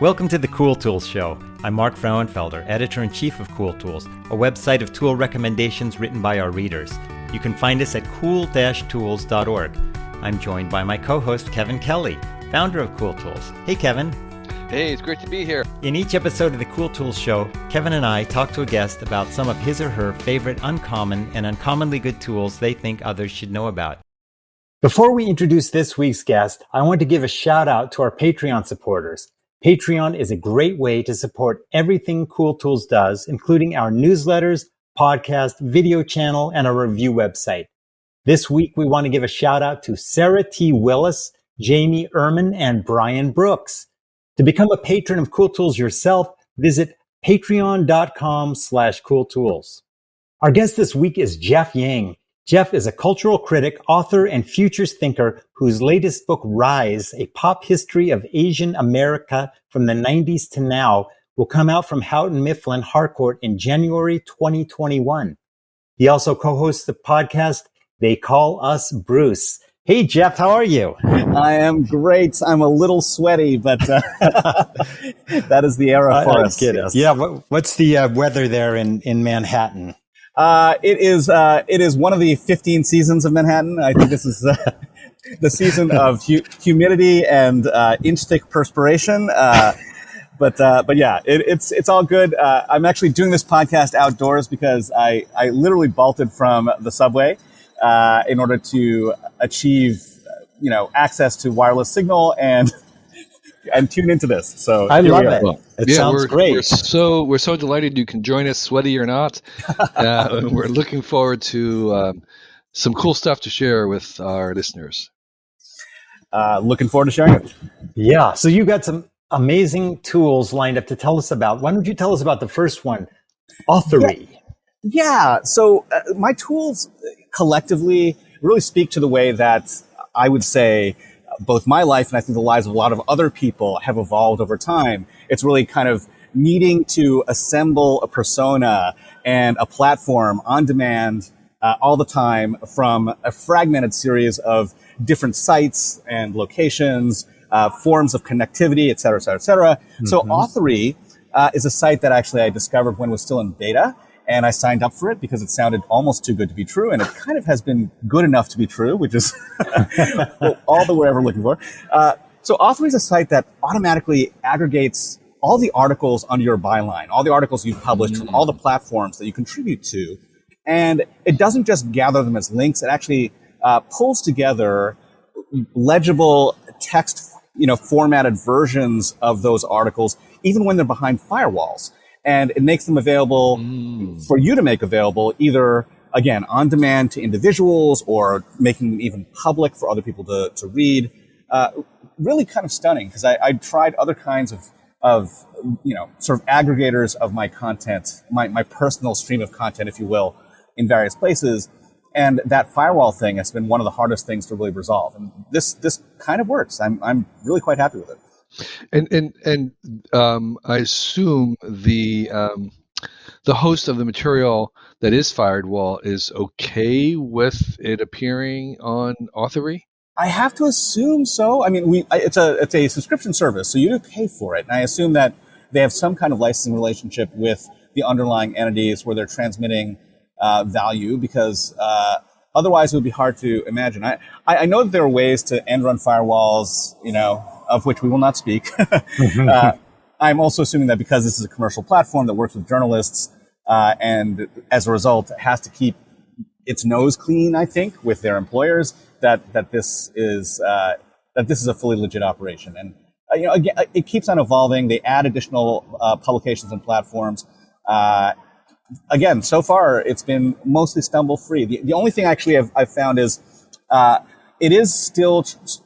Welcome to the Cool Tools Show. I'm Mark Frauenfelder, Editor-in-Chief of Cool Tools, a website of tool recommendations written by our readers. You can find us at cool-tools.org. I'm joined by my co-host, Kevin Kelly, founder of Cool Tools. Hey, Kevin. Hey, it's great to be here. In each episode of the Cool Tools Show, Kevin and I talk to a guest about some of his or her favorite uncommon and uncommonly good tools they think others should know about. Before we introduce this week's guest, I want to give a shout out to our Patreon supporters. Patreon is a great way to support everything Cool Tools does, including our newsletters, podcast, video channel, and our review website. This week, we want to give a shout out to Sarah T. Willis, Jamie Ehrman, and Brian Brooks. To become a patron of Cool Tools yourself, visit patreon.com/cooltools. Our guest this week is Jeff Yang. Jeff is a cultural critic, author, and futures thinker whose latest book, Rise, A Pop History of Asian America from the 90s to Now, will come out from Houghton Mifflin Harcourt in January 2021. He also co-hosts the podcast, They Call Us Bruce. Hey, Jeff, how are you? I am great. I'm a little sweaty, but that is the era for us. Yes. Yeah, what's the weather there in Manhattan? It is one of the 15 seasons of Manhattan. I think this is the season of humidity and inch-thick perspiration. But yeah, it's all good. I'm actually doing this podcast outdoors because I literally bolted from the subway in order to achieve, access to wireless signal and tune into this. So I love it. Well, it sounds great. We're so delighted you can join us, sweaty or not. We're looking forward to some cool stuff to share with our listeners. Looking forward to sharing it. Yeah. So you got some amazing tools lined up to tell us about. Why don't you tell us about the first one, Audacity? Yeah. So my tools collectively really speak to the way that I would say both my life and I think the lives of a lot of other people have evolved over time. It's really kind of needing to assemble a persona and a platform on demand all the time from a fragmented series of different sites and locations, forms of connectivity, et cetera, et cetera, et cetera. Mm-hmm. So Audacity is a site that actually I discovered when it was still in beta. And I signed up for it because it sounded almost too good to be true. And it kind of has been good enough to be true, which is all that we're ever looking for. So Audacity is a site that automatically aggregates all the articles under your byline, all the articles you've published from all the platforms that you contribute to. And it doesn't just gather them as links. It actually pulls together legible text, formatted versions of those articles, even when they're behind firewalls. And it makes them available for you to make available either, again, on demand to individuals or making them even public for other people to read. Really kind of stunning because I tried other kinds of sort of aggregators of my content, my personal stream of content, if you will, in various places. And that firewall thing has been one of the hardest things to really resolve. And this kind of works. I'm really quite happy with it. And I assume the host of the material that is Firewall is okay with it appearing on Audacity? I have to assume so. I mean, it's a subscription service, so you do pay for it. And I assume that they have some kind of licensing relationship with the underlying entities where they're transmitting value, because otherwise it would be hard to imagine. I know that there are ways to end run firewalls, of which we will not speak. I'm also assuming that because this is a commercial platform that works with journalists, and as a result has to keep its nose clean, I think, with their employers, that this is a fully legit operation. And again, it keeps on evolving. They add additional publications and platforms. Again, so far it's been mostly stumble free. The only thing actually I've found is it is still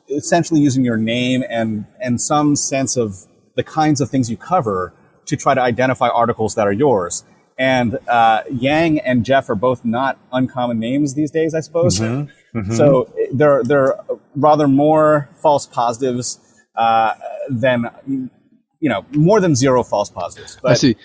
essentially using your name and some sense of the kinds of things you cover to try to identify articles that are yours. And Yang and Jeff are both not uncommon names these days, I suppose. Mm-hmm. Mm-hmm. So they're rather more false positives than, more than zero false positives. But I see.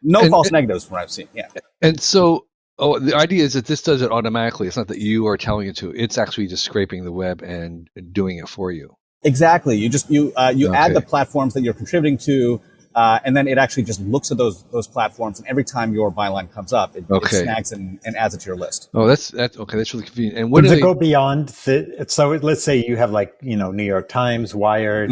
No false negatives from what I've seen. Yeah. And so the idea is that this does it automatically. It's not that you are telling it to. It's actually just scraping the web and doing it for you. Exactly. You add Okay. the platforms that you're contributing to, and then it actually just looks at those platforms, and every time your byline comes up, it snags and adds it to your list. Oh, that's okay. That's really convenient. And what Does do it they go beyond so let's say you have like, New York Times, Wired.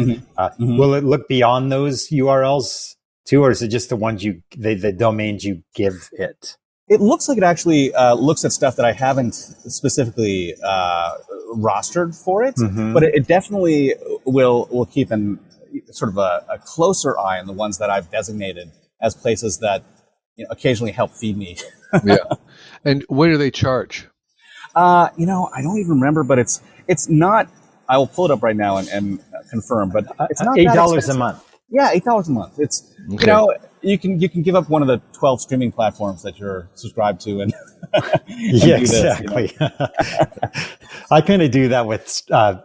Will it look beyond those URLs too, or is it just the ones the domains you give it? It looks like it actually looks at stuff that I haven't specifically rostered for it, but it definitely will keep sort of a closer eye on the ones that I've designated as places that occasionally help feed me. Yeah. And what do they charge? I don't even remember, but it's not. I will pull it up right now and confirm, but it's not $8 a month. Yeah, $8 a month. It's you can give up one of the 12 streaming platforms that you're subscribed to, and yeah, do this, exactly. I kind of do that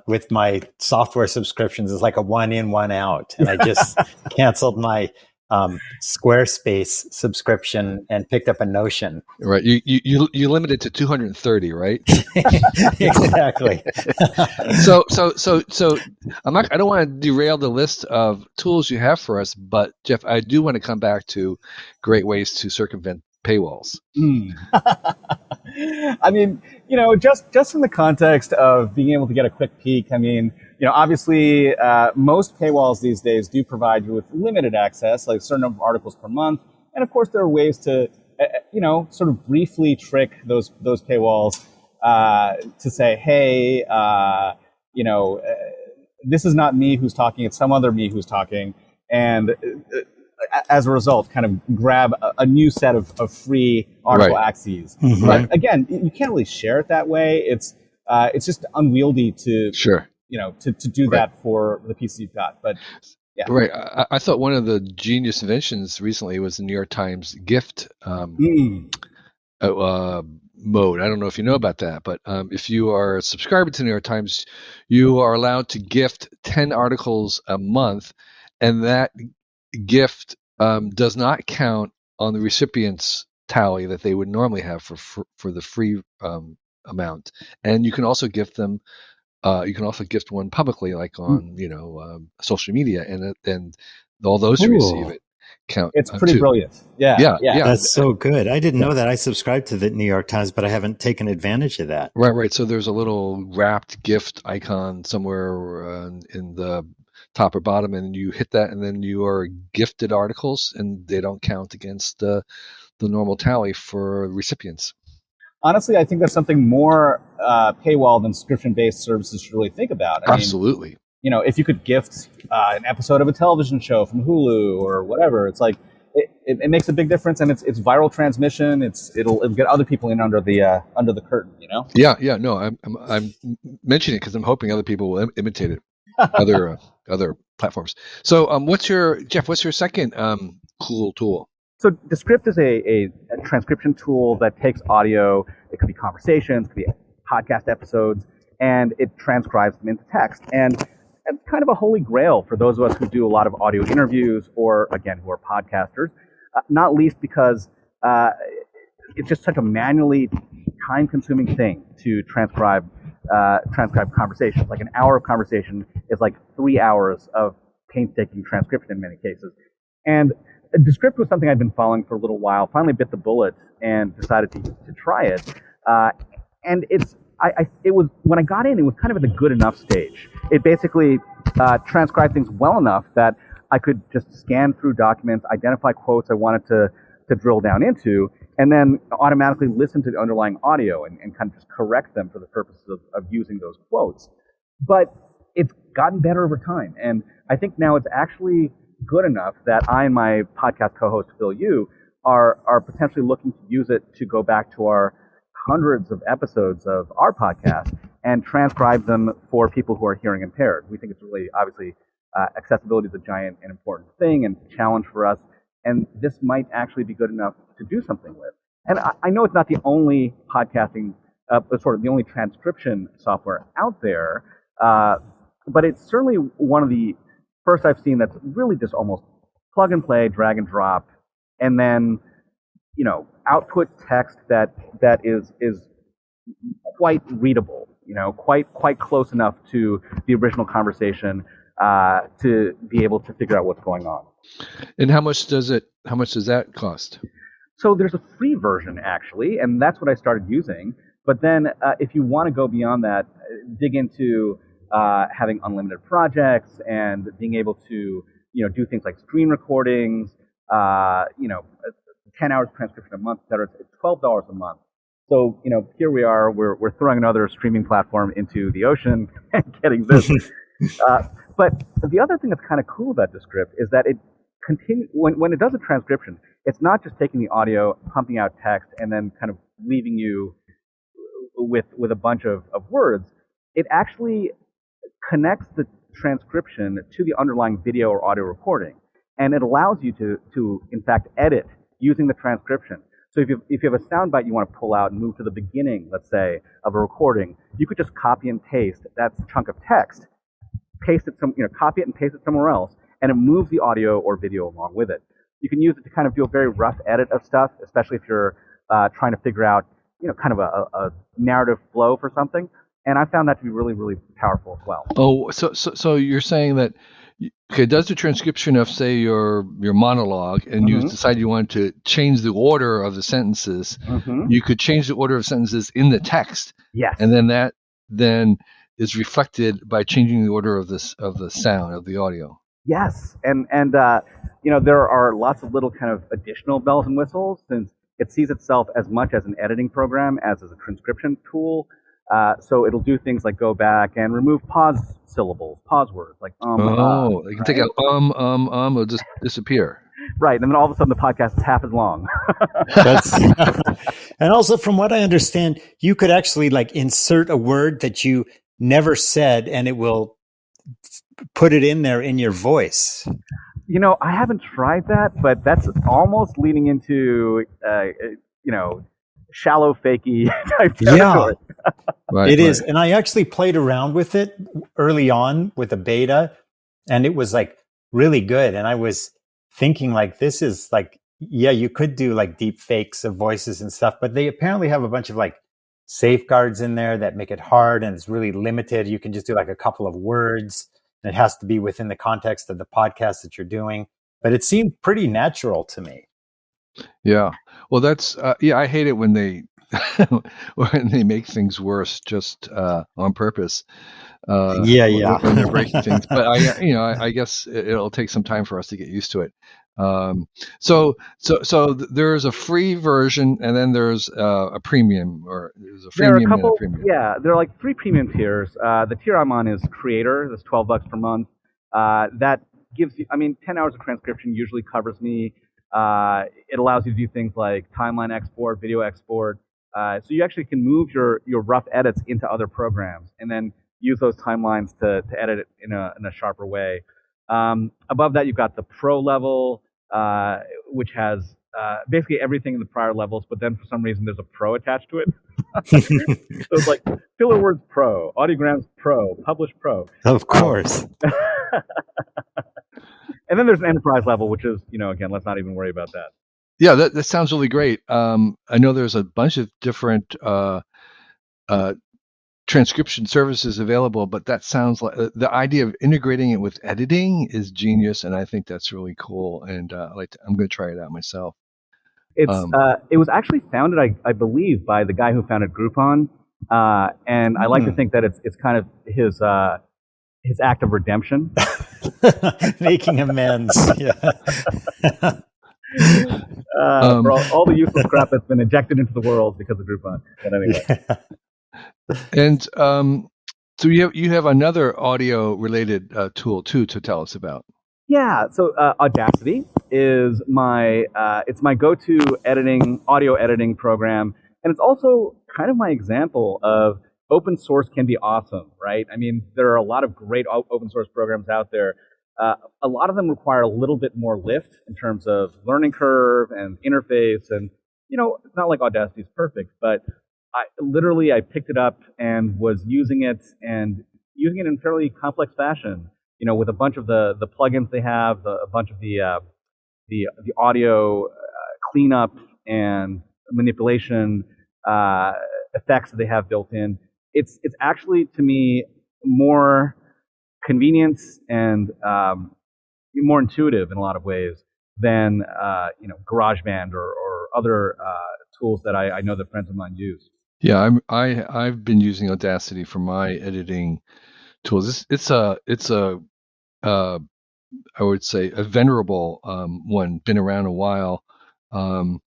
with my software subscriptions. It's like a one in, one out, and I just canceled my Squarespace subscription and picked up a Notion. Right. You limit it to 230, right? Exactly. So I don't want to derail the list of tools you have for us, but Jeff, I do want to come back to great ways to circumvent paywalls. I mean, just from the context of being able to get a quick peek, I mean, obviously, most paywalls these days do provide you with limited access, like a certain number of articles per month. And of course, there are ways to, sort of briefly trick those paywalls to say, hey, this is not me who's talking, it's some other me who's talking. And as a result, kind of grab a new set of free article axes. But again, you can't really share it that way. It's just unwieldy to to do that for the piece you've got. But yeah, right. I thought one of the genius inventions recently was the New York Times gift mode. I don't know if you know about that, but if you are a subscriber to the New York Times, you are allowed to gift 10 articles a month, and that gift does not count on the recipient's tally that they would normally have for the free amount. And you can also gift them. You can also gift one publicly, like on social media, and all those who receive it count. It's pretty brilliant. Yeah. That's so good. I didn't know that. I subscribe to the New York Times, but I haven't taken advantage of that. Right. So there's a little wrapped gift icon somewhere in the top or bottom, and you hit that, and then you are gifted articles, and they don't count against the normal tally for recipients. Honestly, I think that's something more paywall than subscription-based services should really think about. Absolutely. If you could gift an episode of a television show from Hulu or whatever, it's like it makes a big difference, and it's viral transmission. It'll get other people in under the curtain. Yeah. No, I'm mentioning it because I'm hoping other people will imitate it. Other platforms. So, what's your second cool tool? So Descript is a transcription tool that takes audio. It could be conversations, it could be podcast episodes, and it transcribes them into text. And it's kind of a holy grail for those of us who do a lot of audio interviews, or again, who are podcasters. Not least because it's just such a manually time-consuming thing to transcribe conversations. Like an hour of conversation is like 3 hours of painstaking transcription in many cases. And Descript was something I'd been following for a little while. Finally bit the bullet and decided to try it. And it was when I got in, it was kind of at the good enough stage. It basically transcribed things well enough that I could just scan through documents, identify quotes I wanted to drill down into, and then automatically listen to the underlying audio and kind of just correct them for the purposes of using those quotes. But it's gotten better over time, and I think now it's actually good enough that I and my podcast co-host Phil Yu are potentially looking to use it to go back to our hundreds of episodes of our podcast and transcribe them for people who are hearing impaired. We think it's really, obviously, accessibility is a giant and important thing and challenge for us, and this might actually be good enough to do something with. And I know it's not the only podcasting, sort of the only transcription software out there, but it's certainly one of the first I've seen that's really just almost plug and play, drag and drop, and then output text that is quite readable. quite close enough to the original conversation to be able to figure out what's going on. And how much does that cost? So there's a free version actually, and that's what I started using. But then if you want to go beyond that, dig into having unlimited projects and being able to do things like screen recordings, 10 hours of transcription a month, et cetera. It's $12 a month. So, here we are, we're throwing another streaming platform into the ocean and getting this. But the other thing that's kind of cool about Descript is that it when it does a transcription, it's not just taking the audio, pumping out text, and then kind of leaving you with a bunch of words. It actually connects the transcription to the underlying video or audio recording, and it allows you to in fact edit using the transcription. So if you have a soundbite you want to pull out and move to the beginning, let's say, of a recording, you could just copy and paste that chunk of text, copy it and paste it somewhere else, and it moves the audio or video along with it. You can use it to kind of do a very rough edit of stuff, especially if you're trying to figure out, kind of a narrative flow for something. And I found that to be really, really powerful as well. Oh, so you're saying that it does the transcription of, say, your monologue, and you decide you want to change the order of the sentences. You could change the order of sentences in the text. Yes. And then that is reflected by changing the order of the sound of the audio. Yes, and there are lots of little kind of additional bells and whistles, since it sees itself as much as an editing program as a transcription tool. So it'll do things like go back and remove pause syllables, pause words, like you can take out it'll just disappear. Right, and then all of a sudden the podcast is half as long. And also, from what I understand, you could actually insert a word that you never said, and it will put it in there in your voice. I haven't tried that, but that's almost leaning into, shallow fakey type territory. Yeah, right, it is. And I actually played around with it early on with a beta, and it was really good. And I was thinking this is you could do deep fakes of voices and stuff, but they apparently have a bunch of safeguards in there that make it hard, and it's really limited. You can just do a couple of words, and it has to be within the context of the podcast that you're doing. But it seemed pretty natural to me. Yeah. Well, that's I hate it when they make things worse just on purpose. When they're breaking things. But I guess it'll take some time for us to get used to it. So there's a free version, and then there's a premium, or there's a freemium and a premium. Yeah, there are 3 premium tiers. The tier I'm on is Creator. That's $12 per month. That gives you, 10 hours of transcription usually covers me. It allows you to do things like timeline export, video export. So you actually can move your rough edits into other programs, and then use those timelines to edit it in a sharper way. Above that, you've got the Pro level, which has basically everything in the prior levels, but then for some reason there's a Pro attached to it. So it's filler words Pro, audiograms Pro, publish Pro. Of course. And then there's an Enterprise level, which is, again, let's not even worry about that. Yeah, that sounds really great. I know there's a bunch of different transcription services available, but that sounds like the idea of integrating it with editing is genius, and I think that's really cool. And I'm going to try it out myself. It was actually founded, I believe, by the guy who founded Groupon, and I like to think that it's kind of his act of redemption, making amends. Yeah. For all the useless crap that's been injected into the world because of Groupon. But anyway. Yeah. And so you have another audio related tool too to tell us about. Yeah, so Audacity is my go-to audio editing program, and it's also kind of my example of open source can be awesome, right? There are a lot of great open source programs out there. A lot of them require a little bit more lift in terms of learning curve and interface, and it's not like Audacity is perfect, but I picked it up and was using it in fairly complex fashion. With a bunch of the plugins they have, a bunch of the audio cleanup and manipulation effects that they have built in. it's actually, to me, more convenient and more intuitive in a lot of ways than GarageBand or other tools that I know that friends of mine use. Yeah, I've been using Audacity for my editing tools. It's a I would say a venerable one, been around a while, and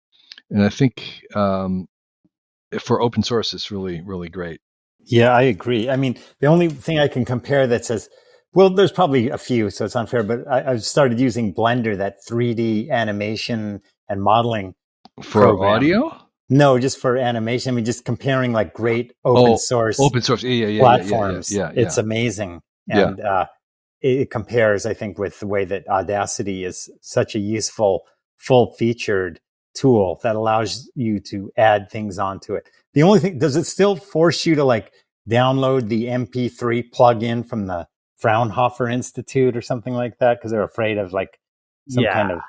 I think for open source, it's really great. Yeah, I agree. I mean, the only thing I can compare that says, well, there's probably a few, so it's unfair, but I've started using Blender, that 3D animation and modeling For program. audio? No, just for animation. I mean, just comparing like great open source platforms. Yeah. It's amazing. And it compares, I think, with the way that Audacity is such a useful, full-featured tool that allows you to add things onto it. The only thing, does it still force you to like download the MP3 plugin from the Fraunhofer Institute or something like that? Because they're afraid of like some kind of...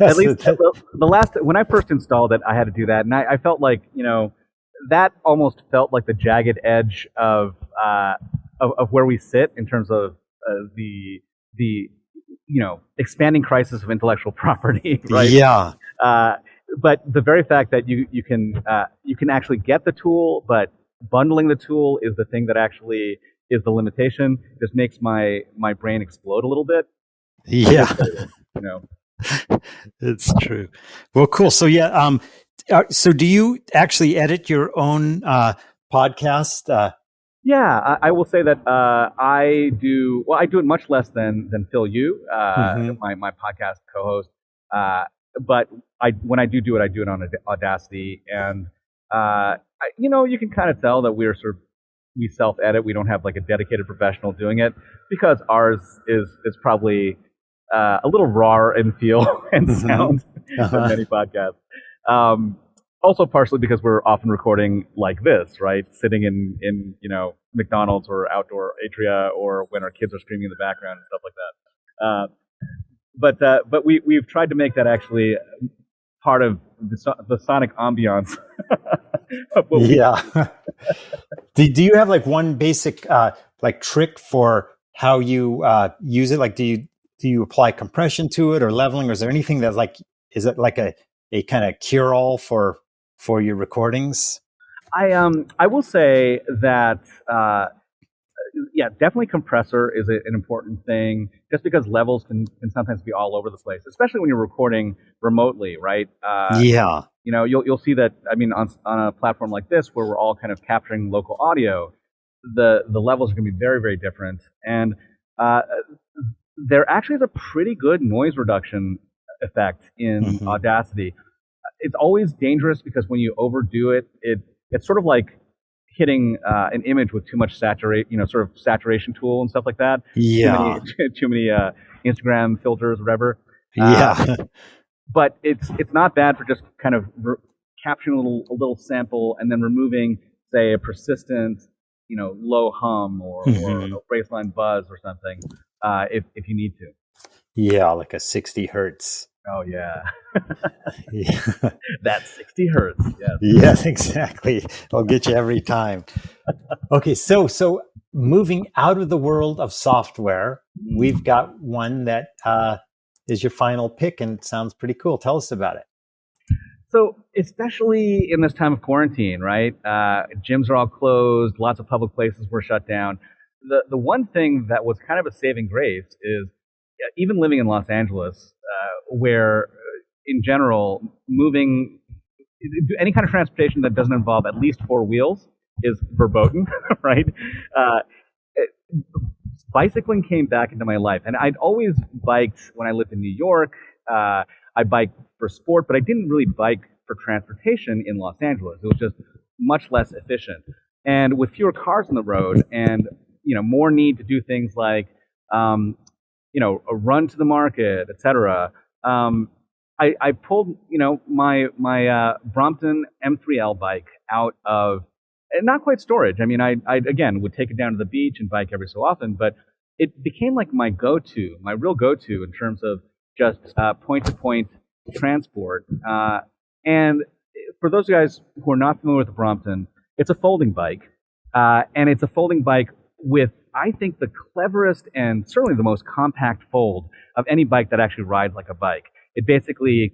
At least the last, when I first installed it, I had to do that. And I felt like, that almost felt like the jagged edge of where we sit in terms of the expanding crisis of intellectual property, right? Yeah. But the very fact that you can actually get the tool, but bundling the tool is the thing that actually is the limitation. Just makes my brain explode a little bit. Yeah. It's true. Well, cool. So yeah. So do you actually edit your own podcast? Yeah, I will say that I do. Well, I do it much less than Phil Yu, my podcast co-host. But when I do it, I do it on Audacity, and you can kind of tell that we self-edit. We don't have like a dedicated professional doing it because ours is probably a little raw in feel and sound than many podcasts. Also partially because we're often recording like this, right? Sitting in McDonald's or outdoor atria, or when our kids are screaming in the background and stuff like that. But we've tried to make that actually part of the sonic ambiance. Yeah. Do you have like one basic like trick for how you use it? Like, do you apply compression to it or leveling, or is there anything that's like, is it like a kind of cure-all for your recordings? I will say that definitely compressor is an important thing, just because levels can sometimes be all over the place, especially when you're recording remotely, right? You'll see that. I mean, on a platform like this where we're all kind of capturing local audio, the levels are going to be very, very different, and there actually is a pretty good noise reduction effect in Audacity. It's always dangerous because when you overdo it, it's sort of like hitting an image with too much saturation tool and stuff like that. Yeah. Too many Instagram filters, whatever. Yeah. But it's not bad for just kind of capturing a little sample and then removing, say, a persistent, low hum or a baseline buzz or something, if you need to. Yeah, like a 60 hertz. Oh yeah. Yeah. That's 60 hertz. Yes. Yes, exactly. I'll get you every time. Okay, so moving out of the world of software, we've got one that is your final pick, and it sounds pretty cool. Tell us about it. So, especially in this time of quarantine, right? Gyms are all closed. Lots of public places were shut down. The one thing that was kind of a saving grace is, even living in Los Angeles, where in general, moving any kind of transportation that doesn't involve at least four wheels is verboten, right? Bicycling came back into my life, and I'd always biked when I lived in New York. I biked for sport, but I didn't really bike for transportation in Los Angeles. It was just much less efficient. And with fewer cars on the road and, more need to do things like, a run to the market, etc. I pulled, my Brompton M3L bike out of, not quite storage. I mean, I again would take it down to the beach and bike every so often, but it became like my real go-to in terms of just point-to-point transport. And for those guys who are not familiar with the Brompton, it's a folding bike. And it's a folding bike with, I think, the cleverest and certainly the most compact fold of any bike that actually rides like a bike. It basically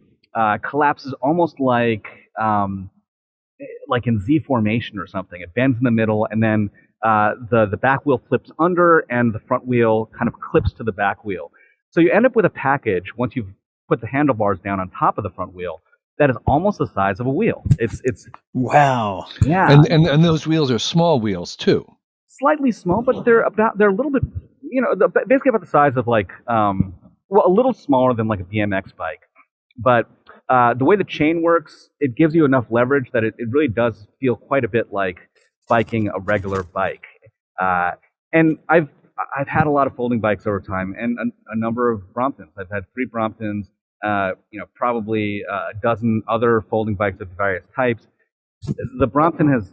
collapses almost like in Z formation or something. It bends in the middle, and then the back wheel flips under, and the front wheel kind of clips to the back wheel. So you end up with a package once you've put the handlebars down on top of the front wheel that is almost the size of a wheel. It's wow. Yeah, and those wheels are small wheels too. Slightly small, but they're a little bit, basically about the size of like a little smaller than like a BMX bike. But the way the chain works, it gives you enough leverage that it really does feel quite a bit like biking a regular bike. And I've had a lot of folding bikes over time, and a number of Bromptons. I've had 3 Bromptons, probably a dozen other folding bikes of various types. The Brompton has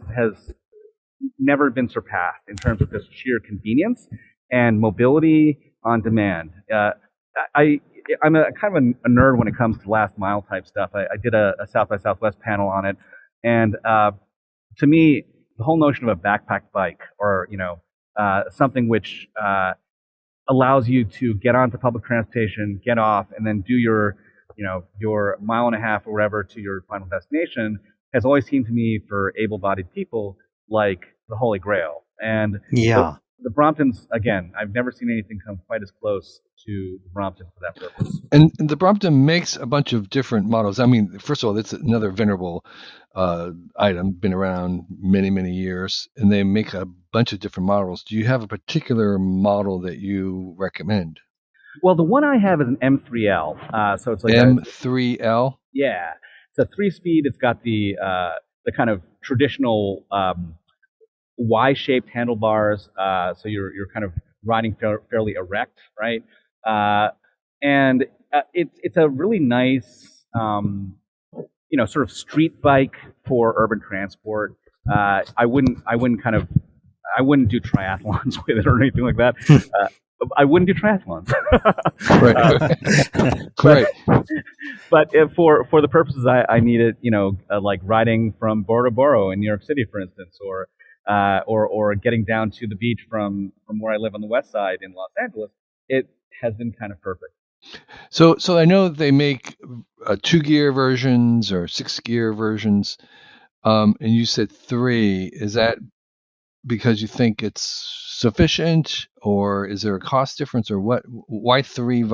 never been surpassed in terms of just sheer convenience and mobility on demand. I'm a kind of a nerd when it comes to last mile type stuff. I did a South by Southwest panel on it, and to me, the whole notion of a backpack bike, or something which allows you to get onto public transportation, get off, and then do your mile and a half or whatever to your final destination, has always seemed to me for able-bodied people like the Holy Grail. And yeah. The Bromptons, again, I've never seen anything come quite as close to the Brompton for that purpose. And the Brompton makes a bunch of different models. I mean, first of all, it's another venerable item, been around many, many years, and they make a bunch of different models. Do you have a particular model that you recommend? Well, the one I have is an M3L. So it's like M3L? Yeah. It's a 3-speed. It's got the kind of traditional Y-shaped handlebars, so you're kind of riding fairly erect, right? And it's a really nice, sort of street bike for urban transport. I wouldn't do triathlons with it or anything like that. I wouldn't do triathlons. Right. But for the purposes I need it, like riding from Bora Bora in New York City, for instance, or getting down to the beach from where I live on the west side in Los Angeles, it has been kind of perfect. So I know they make 2-gear versions or 6-gear versions, and you said 3. Is that because you think it's sufficient, or is there a cost difference, or what? Why 3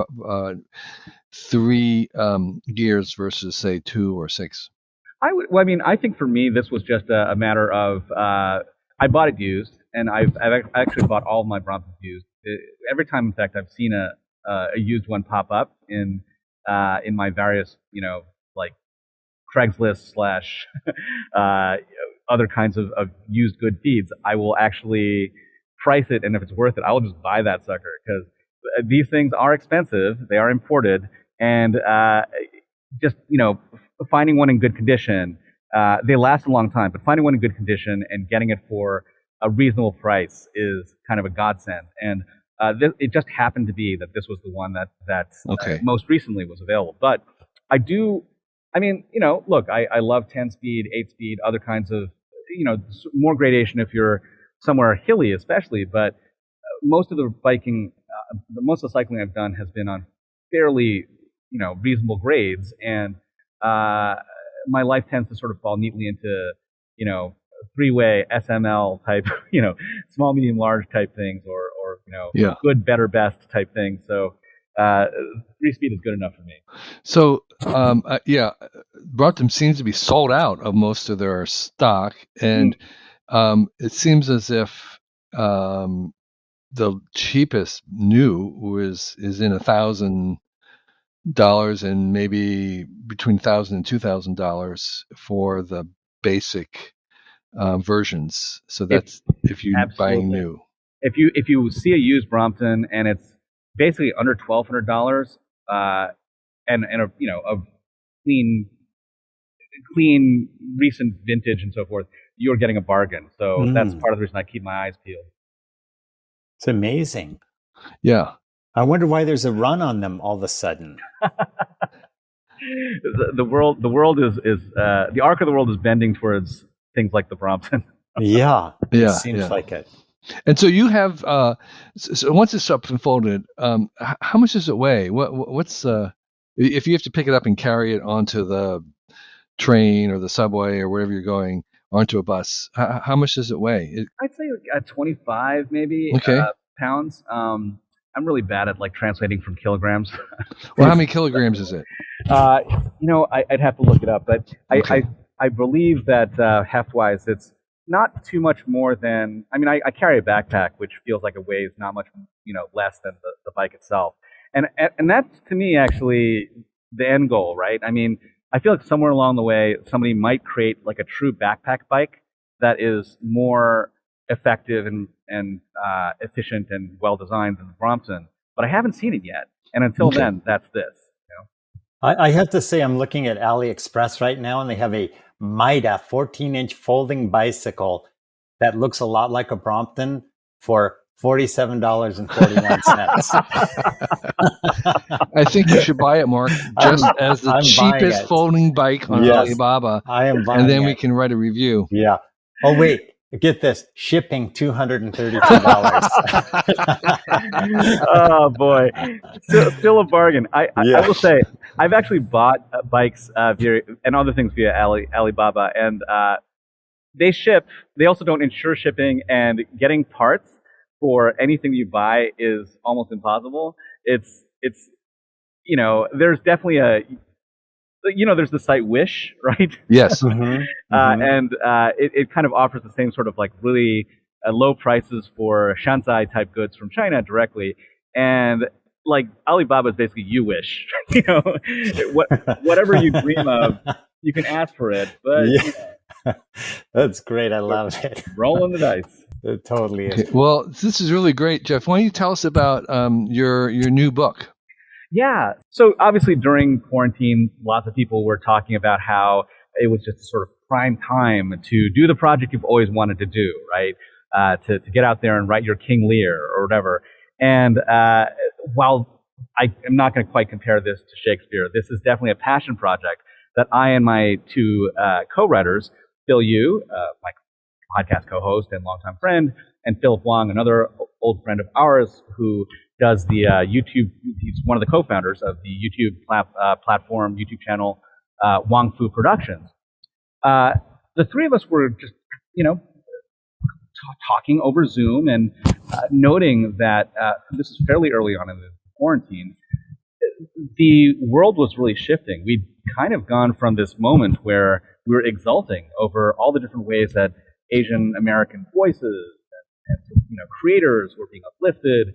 gears versus say 2 or 6? I think for me this was just a matter of I bought it used, and I've actually bought all of my Bromptons used. Every time, in fact, I've seen a used one pop up in my various like Craigslist / other kinds of used good feeds, I will actually price it, and if it's worth it, I will just buy that sucker, because these things are expensive. They are imported, and just finding one in good condition, they last a long time, but finding one in good condition and getting it for a reasonable price is kind of a godsend. And it just happened to be that this was the one that most recently was available. But look, I love 10-speed, 8-speed, other kinds of, more gradation if you're somewhere hilly especially, but most of the cycling I've done has been on fairly, reasonable grades, and my life tends to sort of fall neatly into, 3-way SML type, small, medium, large type things, or good, better, best type things. So 3-speed is good enough for me. So Brompton seems to be sold out of most of their stock, and it seems as if the cheapest new is in $1,000 and maybe between $1,000 and $2,000 for the basic versions. So that's if you're buying new. If you see a used Brompton and it's basically under $1,200, and a clean recent vintage and so forth, you're getting a bargain. So that's part of the reason I keep my eyes peeled. It's amazing. Yeah. I wonder why there's a run on them all of a sudden. The world is the arc of the world is bending towards things like the Brompton. Yeah, it Yeah, seems yeah. like it. And so you have, so once it's up and folded, how much does it weigh? What's if you have to pick it up and carry it onto the train or the subway or wherever you're going, onto a bus, how much does it weigh? I'd say at 25 maybe Okay. pounds. I'm really bad at like translating from kilograms. Well, how many kilograms is it? I'd have to look it up, but Okay. I believe that heft-wise, it's not too much more than. I mean, I carry a backpack, which feels like it weighs not much, less than the bike itself, and that's to me actually the end goal, right? I mean, I feel like somewhere along the way, somebody might create like a true backpack bike that is more effective and efficient and well designed than the Brompton, but I haven't seen it yet. And until then, that's this. I have to say, I'm looking at AliExpress right now, and they have a Mida 14-inch folding bicycle that looks a lot like a Brompton for $47.41. I think you should buy it, Mark, just as the cheapest folding bike on Alibaba. I am buying it. And then we can write a review. Yeah. Oh, wait. Get this. Shipping $232. Oh, boy. Still a bargain. I will say, I've actually bought bikes via, and other things via Alibaba, and they ship. They also don't insure shipping, and getting parts for anything you buy is almost impossible. It's there's definitely there's the site Wish, right? Yes. And it kind of offers the same sort of like really low prices for Shanzai type goods from China directly. And like Alibaba is basically you wish, whatever you dream of, you can ask for it. But that's great. I love it. Rolling the dice. It totally is. Okay. Well, this is really great, Jeff. Why don't you tell us about your new book? Yeah. So obviously during quarantine, lots of people were talking about how it was just a sort of prime time to do the project you've always wanted to do, right? To get out there and write your King Lear or whatever. And while I am not going to quite compare this to Shakespeare, this is definitely a passion project that I and my two co-writers, Phil Yu, my podcast co-host and longtime friend, and Philip Wang, another old friend of ours who does the YouTube. He's one of the co-founders of the YouTube platform, YouTube channel, Wang Fu Productions. The three of us were just, talking over Zoom and noting that this is fairly early on in the quarantine. The world was really shifting. We'd kind of gone from this moment where we were exulting over all the different ways that Asian American voices and creators were being uplifted.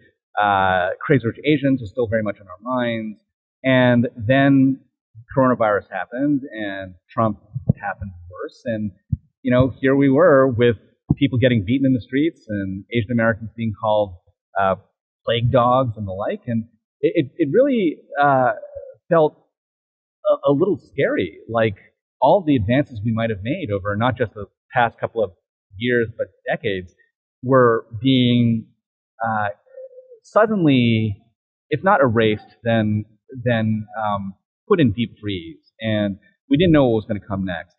Crazy Rich Asians was still very much on our minds. And then coronavirus happened and Trump happened worse. And, here we were with people getting beaten in the streets and Asian Americans being called plague dogs and the like. And it really felt a little scary, like all the advances we might have made over not just the past couple of years, but decades, were being suddenly, if not erased, then put in deep freeze. And we didn't know what was going to come next.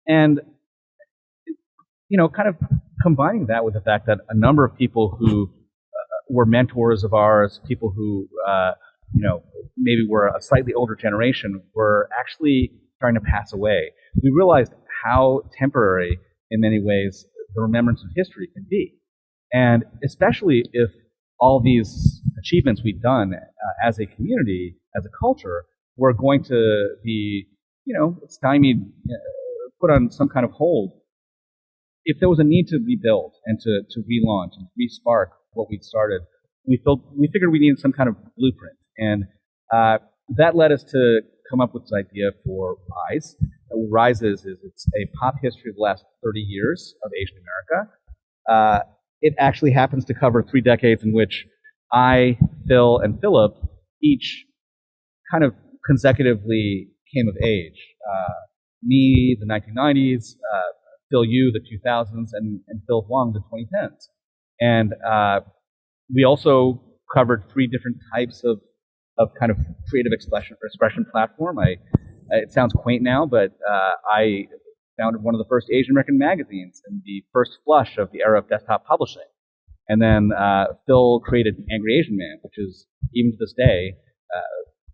And, kind of combining that with the fact that a number of people who were mentors of ours, people who, maybe were a slightly older generation, were actually starting to pass away. We realized how temporary, in many ways, the remembrance of history can be. And especially if all these achievements we've done as a community, as a culture, were going to be, stymied, put on some kind of hold. If there was a need to rebuild and to relaunch and re-spark what we'd started, we figured we needed some kind of blueprint. And that led us to come up with this idea for Rise. Rise is it's a pop history of the last 30 years of Asian America. It actually happens to cover 3 decades in which I, Phil, and Philip each kind of consecutively came of age. Me, the 1990s, Phil Yu, the 2000s, and Phil Huang, the 2010s. And we also covered 3 different types of kind of creative expression platform. It sounds quaint now, but I founded one of the first Asian American magazines in the first flush of the era of desktop publishing. And then Phil created Angry Asian Man, which is, even to this day,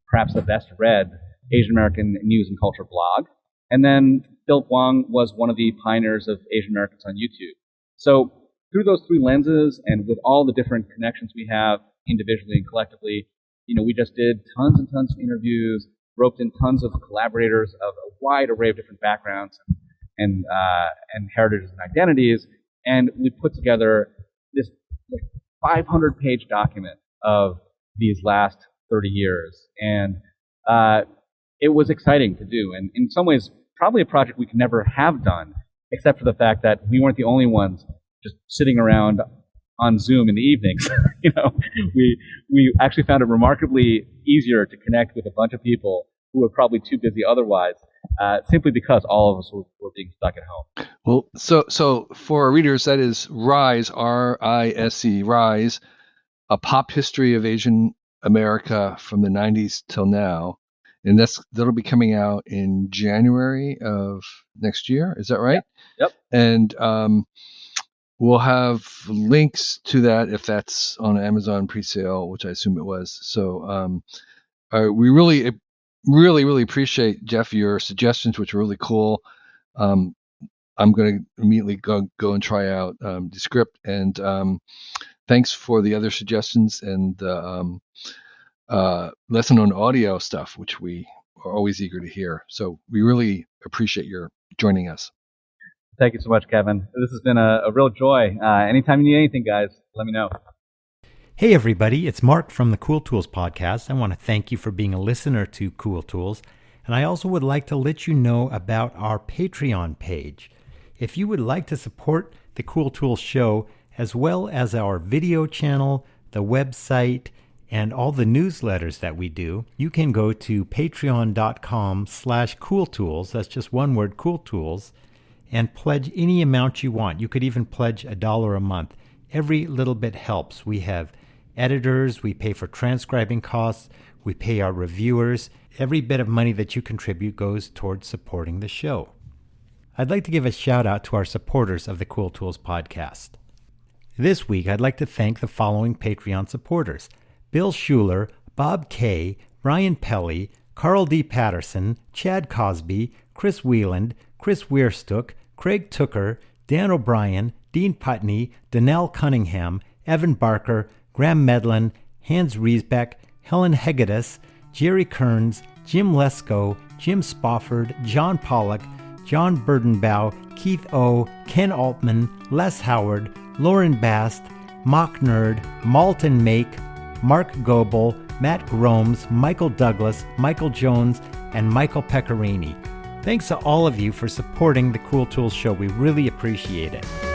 perhaps the best read Asian American news and culture blog. And then Philip Wong was one of the pioneers of Asian Americans on YouTube. So through those three lenses and with all the different connections we have individually and collectively, we just did tons and tons of interviews, roped in tons of collaborators of a wide array of different backgrounds and heritages and identities. And we put together this 500-page document of these last 30 years. And it was exciting to do. And in some ways, probably a project we could never have done, except for the fact that we weren't the only ones just sitting around on Zoom in the evenings. We actually found it remarkably easier to connect with a bunch of people who were probably too busy otherwise, simply because all of us were being stuck at home. Well, so for our readers, that is RISE, R-I-S-E, RISE, A Pop History of Asian America from the 90s till now. And that'll be coming out in January of next year. Is that right? Yep. And we'll have links to that if that's on Amazon pre-sale, which I assume it was. So we really, really, really appreciate, Jeff, your suggestions, which are really cool. I'm going to immediately go and try out Descript. And thanks for the other suggestions and the lesson on audio stuff, which we are always eager to hear. So we really appreciate your joining us. Thank you so much, Kevin. This has been a real joy. Anytime you need anything, guys, let me know. Hey, everybody. It's Mark from the Cool Tools podcast. I want to thank you for being a listener to Cool Tools. And I also would like to let you know about our Patreon page. If you would like to support the Cool Tools show, as well as our video channel, the website, and all the newsletters that we do, you can go to patreon.com/cooltools. That's just one word, Cool Tools, and pledge any amount you want. You could even pledge $1 a month. Every little bit helps. We have editors, we pay for transcribing costs, we pay our reviewers. Every bit of money that you contribute goes towards supporting the show. I'd like to give a shout out to our supporters of the Cool Tools podcast. This week, I'd like to thank the following Patreon supporters: Bill Schuler, Bob Kay, Brian Pelly, Carl D. Patterson, Chad Cosby, Chris Wieland, Chris Weirstook, Craig Tooker, Dan O'Brien, Dean Putney, Danelle Cunningham, Evan Barker, Graham Medlin, Hans Riesbeck, Helen Hegedus, Jerry Kearns, Jim Lesko, Jim Spofford, John Pollock, John Burdenbaugh, Keith O., Ken Altman, Les Howard, Lauren Bast, Mock Nerd, Malton Make, Mark Goebel, Matt Gromes, Michael Douglas, Michael Jones, and Michael Pecorini. Thanks to all of you for supporting the Cool Tools show. We really appreciate it.